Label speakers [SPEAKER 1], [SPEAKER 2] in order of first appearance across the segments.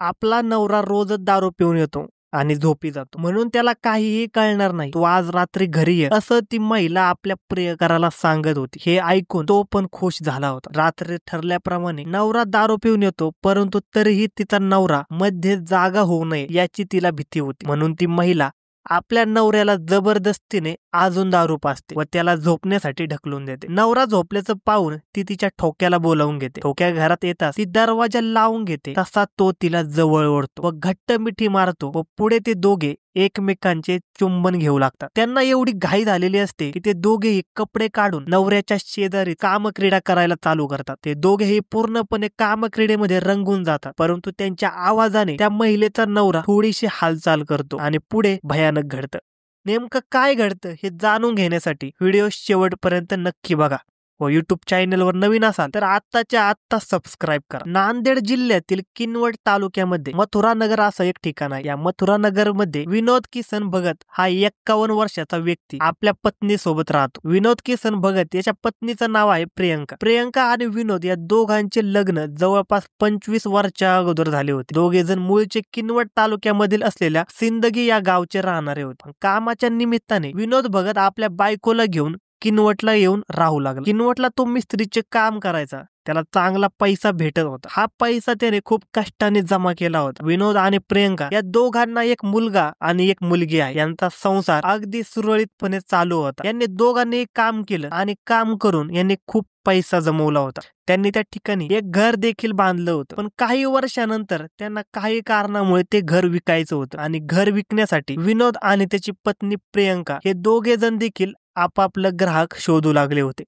[SPEAKER 1] आपला नवरा रोजच दारू पिऊन येतो आणि झोपी जातो म्हणून त्याला काहीही कळणार नाही, तू आज रात्री घरी ये, असं ती महिला आपल्या प्रियकराला सांगत होती. हे ऐकून तो पण खुश झाला होता. रात्री ठरल्याप्रमाणे नवरा दारू पिऊन येतो, परंतु तरीही तिचा नवरा मध्ये जागा होऊ नये याची तिला भीती होती. म्हणून ती महिला आपल्या नवऱ्याला जबरदस्तीने अजून दारू पाजते व त्याला झोपण्यासाठी ढकलून देते. नवरा झोपल्याचं पाहून ती तिच्या ठोक्याला बोलावून घेते. ठोक्या घरात येताच ती दरवाजा लावून घेते, तसा तो तिला जवळ ओढतो व घट्ट मिठी मारतो व पुढे ते दोघे एकमेकांचे चुंबन घेऊ लागतात. त्यांना एवढी घाई झालेली असते की ते दोघेही कपडे काढून नवऱ्याच्या शेजारी कामक्रीडा करायला चालू करतात. ते दोघेही पूर्णपणे कामक्रीडेमध्ये रंगून जातात, परंतु त्यांच्या आवाजाने त्या महिलेचा नवरा थोडीशी हालचाल करतो आणि पुढे भयानक घडतं. नेमकं काय घडतं हे जाणून घेण्यासाठी व्हिडिओ शेवटपर्यंत नक्की बघा व युट्यूब चॅनलवर नवीन असाल तर आत्ताच्या आत्ता सबस्क्राईब करा. नांदेड जिल्ह्यातील किनवट तालुक्यामध्ये मथुरा नगर असं एक ठिकाण आहे. या मथुरा नगर मध्ये विनोद किसन भगत हा 51 वर्षाचा व्यक्ती आपल्या पत्नी सोबत राहतो. विनोद किसन भगत याच्या पत्नीचं नाव आहे प्रियंका. प्रियंका आणि विनोद या दोघांचे लग्न जवळपास 25 वर्षा अगोदर झाले होते. दोघे जण मूळचे किनवट तालुक्यामधील असलेल्या सिंदगी या गावचे राहणारे होते. कामाच्या निमित्ताने विनोद भगत आपल्या बायकोला घेऊन किनवटला येऊन राहू लागला. किनवटला तो मिस्त्रीचे काम करायचा, त्याला चांगला पैसा भेटत होता. हा पैसा त्याने खूप कष्टाने जमा केला होता. विनोद आणि प्रियंका या दोघांना एक मुलगा आणि एक मुलगी आहे. यांचा संसार अगदी सुरळीतपणे चालू होता. यांनी दोघांनी काम केलं आणि काम करून यांनी खूप पैसा जमवला होता. त्यांनी त्या ठिकाणी एक घर देखील बांधलं होतं. पण काही वर्षानंतर त्यांना काही कारणामुळे ते घर विकायचं होतं आणि घर विकण्यासाठी विनोद आणि त्याची पत्नी प्रियंका हे दोघे जण देखील आपापलं ग्राहक शोधू लागले होते.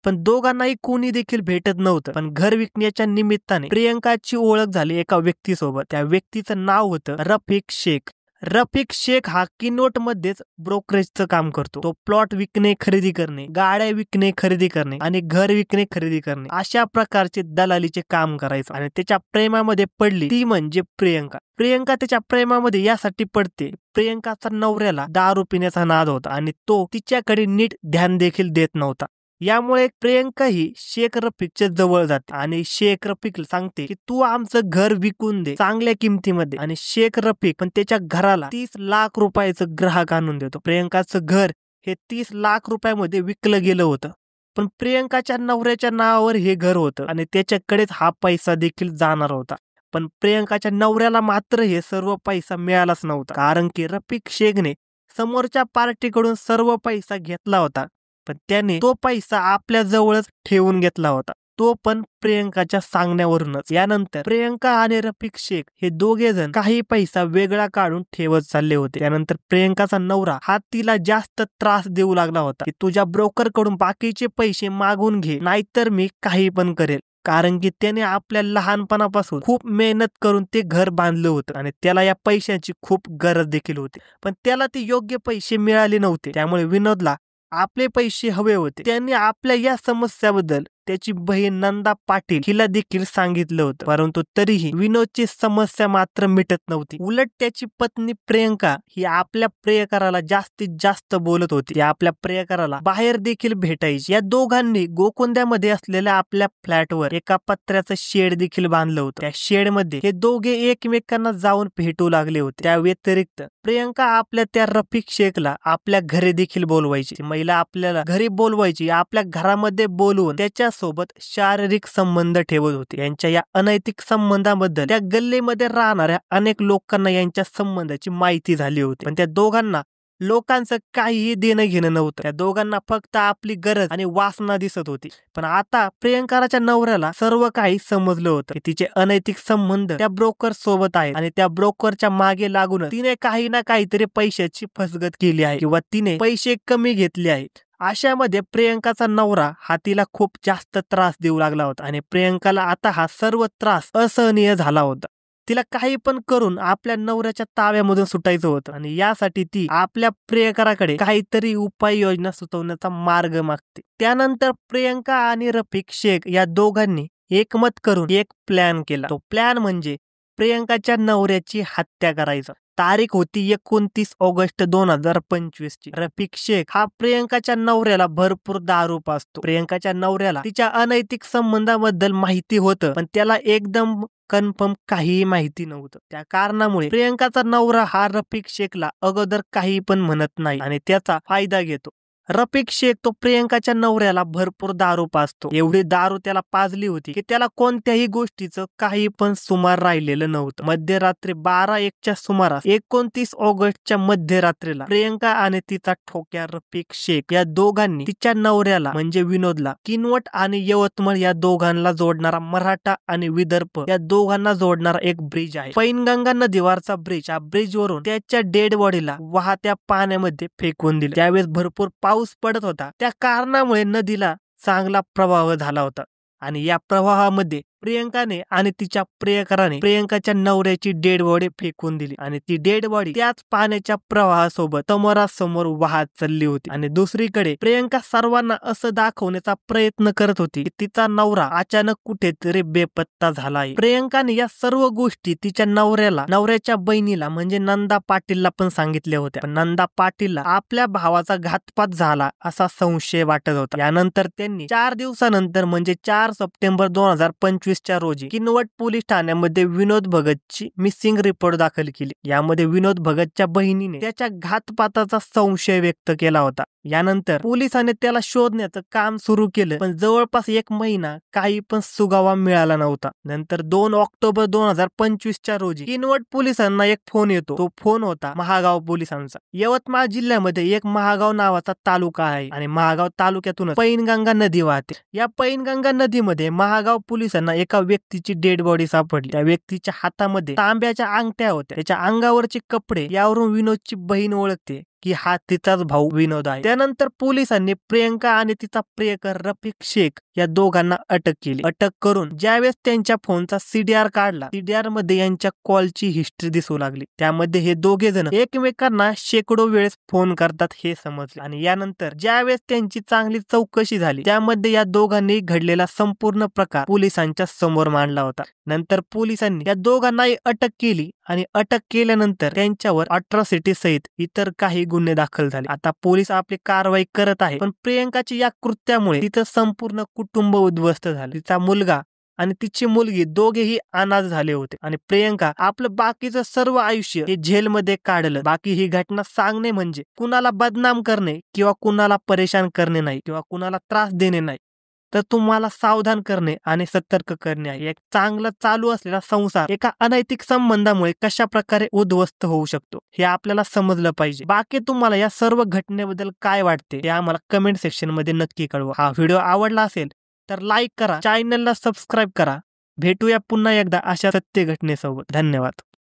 [SPEAKER 1] पण दोघांनाही कोणी देखील भेटत नव्हतं. पण घर विकण्याच्या निमित्ताने प्रियंकाची ओळख झाली एका व्यक्तीसोबत. त्या व्यक्तीचं नाव होतं रफिक शेख. रफिक शेख हा किनवट मध्येच ब्रोकरेजचं काम करतो. तो प्लॉट विकणे खरेदी करणे, गाड्या विकणे खरेदी करणे आणि घर विकणे खरेदी करणे अशा प्रकारचे दलालीचे काम करायचं. आणि त्याच्या प्रेमामध्ये पडली ती म्हणजे प्रियंका. प्रियंका त्याच्या प्रेमामध्ये यासाठी पडते, प्रियंकाचा नवऱ्याला दारू पिण्याचा नाद होता आणि तो तिच्याकडे नीट ध्यान देखील देत नव्हता. यामुळे प्रियंका ही शेख रफिकच्या जवळ जाते आणि शेख रफिक सांगते की तू आमचं घर विकून दे चांगल्या किमतीमध्ये. आणि शेख रफिक पण त्याच्या घराला 30 लाख रुपयाचं ग्राहक आणून देतो. प्रियंकाचं घर हे 30 लाख रुपयामध्ये विकलं गेलं होतं. पण प्रियंकाच्या नवऱ्याच्या नावावर हे घर होतं आणि त्याच्याकडेच हा पैसा देखील जाणार होता. पण प्रियंकाच्या नवऱ्याला मात्र हे सर्व पैसा मिळालाच नव्हता, कारण की रफिक शेखने समोरच्या पार्टीकडून सर्व पैसा घेतला होता. पण त्याने तो पैसा आपल्या जवळच ठेवून घेतला होता, तो पण प्रियंकाच्या सांगण्यावरूनच. यानंतर प्रियंका आणि रफिक शेख हे दोघे जण काही पैसा वेगळा काढून ठेवत चालले होते. त्यानंतर प्रियंकाचा नवरा हा तिला जास्त त्रास देऊ लागला होता की तुझ्या ब्रोकर कडून बाकीचे पैसे मागून घे, नाहीतर मी काही पण करेल. कारण की त्याने आपल्या लहानपणापासून खूप मेहनत करून ते घर बांधलं होतं आणि त्याला या पैशांची खूप गरज देखील होती. पण त्याला ते योग्य पैसे मिळाले नव्हते. त्यामुळे विनोदला आपले पैसे हवे होते. त्यांनी आपल्या या समस्याबद्दल त्याची बहीण नंदा पाटील हिला देखील सांगितलं होतं, परंतु तरीही विनोदची समस्या मात्र मिटत नव्हती. उलट त्याची पत्नी प्रियंका ही आपल्या प्रियकराला जास्तीत जास्त बोलत होती. ती आपल्या प्रियकराला बाहेर देखील भेटायची. या दोघांनी गोकुंद्यामध्ये असलेल्या आपल्या फ्लॅटवर एका पत्र्याचं शेड देखील बांधलं होतं. त्या शेड मध्ये हे दोघे एकमेकांना जाऊन भेटू लागले होते. त्या व्यतिरिक्त प्रियंका आपल्या त्या रफिक शेखला आपल्या घरी देखील बोलवायची. महिला आपल्याला घरी बोलवायची, आपल्या घरामध्ये बोलवून त्याच्या सोबत शारीरिक संबंध ठेवत होते. यांच्या या अनैतिक संबंधाबद्दल त्या गल्लीमध्ये राहणाऱ्या अनेक लोकांना यांच्या संबंधाची माहिती झाली होती. पण त्या दोघांना लोकांचं काहीही देणं घेणं नव्हतं. त्या दोघांना फक्त आपली गरज आणि वासना दिसत होती. पण आता प्रियंकाच्या नवऱ्याला सर्व काही समजलं होतं की तिचे अनैतिक संबंध त्या ब्रोकर सोबत आहेत आणि त्या ब्रोकरच्या मागे लागून तिने काही ना काहीतरी पैशाची फसगत केली आहे किंवा तिने पैसे कमी घेतले आहेत. अशामध्ये प्रियंकाचा नवरा हा तिला खूप जास्त त्रास देऊ लागला होता आणि प्रियंकाला आता हा सर्व त्रास असहनीय झाला होता. तिला काही पण करून आपल्या नवऱ्याच्या ताब्यामधून सुटायचं होतं आणि यासाठी ती आपल्या प्रियकराकडे काहीतरी उपाययोजना सुचवण्याचा मार्ग मागते. त्यानंतर प्रियंका आणि रफिक शेख या दोघांनी एकमत करून एक प्लॅन केला. तो प्लॅन म्हणजे प्रियंकाच्या नवऱ्याची हत्या करायचा. तारीख होती 29 ऑगस्ट 2025 ची. रफिक शेख हा प्रियंकाच्या नवऱ्याला भरपूर दारू पाजतो. प्रियंकाच्या नवऱ्याला तिच्या अनैतिक संबंधाबद्दल माहिती होतं, पण त्याला एकदम कन्फर्म काहीही माहिती नव्हतं. त्या कारणामुळे प्रियंकाचा नवरा हा रफिक शेखला अगोदर काही पण म्हणत नाही आणि त्याचा फायदा घेतो. रफिक शेख तो प्रियंकाच्या नवऱ्याला भरपूर दारू पाजतो. एवढी दारू त्याला पाजली होती की त्याला कोणत्याही गोष्टीचं काही पण सुमार राहिलेलं नव्हतं. मध्यरात्री 12-1च्या सुमारास 29 ऑगस्टच्या मध्यरात्रीला प्रियंका आणि तिचा ठोक्या रफिक शेख या दोघांनी तिच्या नवऱ्याला म्हणजे विनोदला किनवट आणि यवतमाळ या दोघांना जोडणारा मराठा आणि विदर्भ या दोघांना जोडणारा एक ब्रिज आहे, पैनगंगा नदीवरचा ब्रिज. या ब्रिजवरून त्याच्या डेड बॉडीला वाहत्या पाण्यामध्ये फेकून दिले. त्यावेळेस भरपूर पाऊस पडत होता. त्या कारणामुळे नदीला चांगला प्रवाह झाला होता आणि या प्रवाहामध्ये प्रियंकाने आणि तिच्या प्रियकराने प्रियंकाच्या नवऱ्याची डेड बॉडी फेकून दिली आणि ती डेड बॉडी त्याच पाण्याच्या प्रवाहासोबत समोरासमोर वाहत चालली होती. आणि दुसरीकडे प्रियंका सर्वांना असं दाखवण्याचा प्रयत्न करत होती की तिचा नवरा अचानक कुठेतरी बेपत्ता झाला आहे. प्रियंकाने या सर्व गोष्टी तिच्या नवऱ्याच्या बहिणीला म्हणजे नंदा पाटीलला पण सांगितल्या होत्या. पण नंदा पाटीलला आपल्या भावाचा घातपात झाला असा संशय वाटत होता. यानंतर त्यांनी 4 दिवसानंतर म्हणजे 4 सप्टेंबर 2025 च्या रोजी किनवट पोलीस ठाण्यामध्ये विनोद भगतची मिसिंग रिपोर्ट दाखल केली. यामध्ये विनोद भगतच्या बहिणीने त्याच्या घातपाताचा संशय व्यक्त केला होता. यानंतर पोलिसांनी त्याला शोधण्याचं काम सुरू केलं, पण जवळपास 1 महिना काही पण सुगावा मिळाला नव्हता. नंतर 2 ऑक्टोबर 2025 च्या रोजी किनवट पोलिसांना एक फोन येतो. तो फोन होता महागाव पोलिसांचा. यवतमाळ जिल्ह्यामध्ये एक महागाव नावाचा तालुका आहे आणि महागाव तालुक्यातूनच पैनगंगा नदी वाहते. या पैनगंगा नदीमध्ये महागाव पोलिसांना एका व्यक्तीची डेड बॉडी सापडली. त्या व्यक्तीच्या हातामध्ये तांब्याच्या अंगठ्या होत्या. त्याच्या अंगावरचे कपडे यावरून विनोदची बहीण ओळखते की हा तिचाच भाऊ विनोद आहे. त्यानंतर पोलिसांनी प्रियंका आणि तिचा प्रियकर रफिक शेख या दोघांना अटक केली. अटक करून ज्यावेळेस त्यांच्या फोनचा CDR काढला, CDR मध्ये यांच्या कॉलची हिस्ट्री दिसू लागली. त्यामध्ये हे दोघे जण एकमेकांना शेकडो वेळेस फोन करतात हे समजले. आणि यानंतर ज्यावेळेस त्यांची चांगली चौकशी झाली, त्यामध्ये या दोघांनी घडलेला संपूर्ण प्रकार पोलिसांच्या समोर मांडला होता. नंतर पोलिसांनी या दोघांनाही अटक केली आणि अटक केल्यानंतर त्यांच्यावर अट्रॉसिटी सहित इतर काही गुन्हे दाखल झाले. आता पोलीस आपली कारवाई करत आहे, पण प्रियंकाच्या या कृत्यामुळे तिचं संपूर्ण कुटुंब उद्ध्वस्त झालं. तिचा मुलगा आणि तिची मुलगी दोघेही अनाथ झाले होते आणि प्रियंका आपलं बाकीचं सर्व आयुष्य हे जेलमध्ये काढलं. बाकी ही घटना सांगणे म्हणजे कुणाला बदनाम करणे किंवा कुणाला परेशान करणे नाही किंवा कुणाला त्रास देणे नाही, तर तुम्हाला सावधान करणे आणि सतर्क करणे आहे. एक चांगला चालू असलेला संसार एका अनैतिक संबंधामुळे कशा प्रकारे उद्ध्वस्त होऊ शकतो हे आपल्याला समजलं पाहिजे. बाकी तुम्हाला या सर्व घटनेबद्दल काय वाटते ते आम्हाला कमेंट सेक्शन मध्ये नक्की कळवा. हा व्हिडिओ आवडला असेल तर लाईक करा, चॅनलला सबस्क्राईब करा. भेटूया पुन्हा एकदा अशा सत्य घटनेसोबत. धन्यवाद.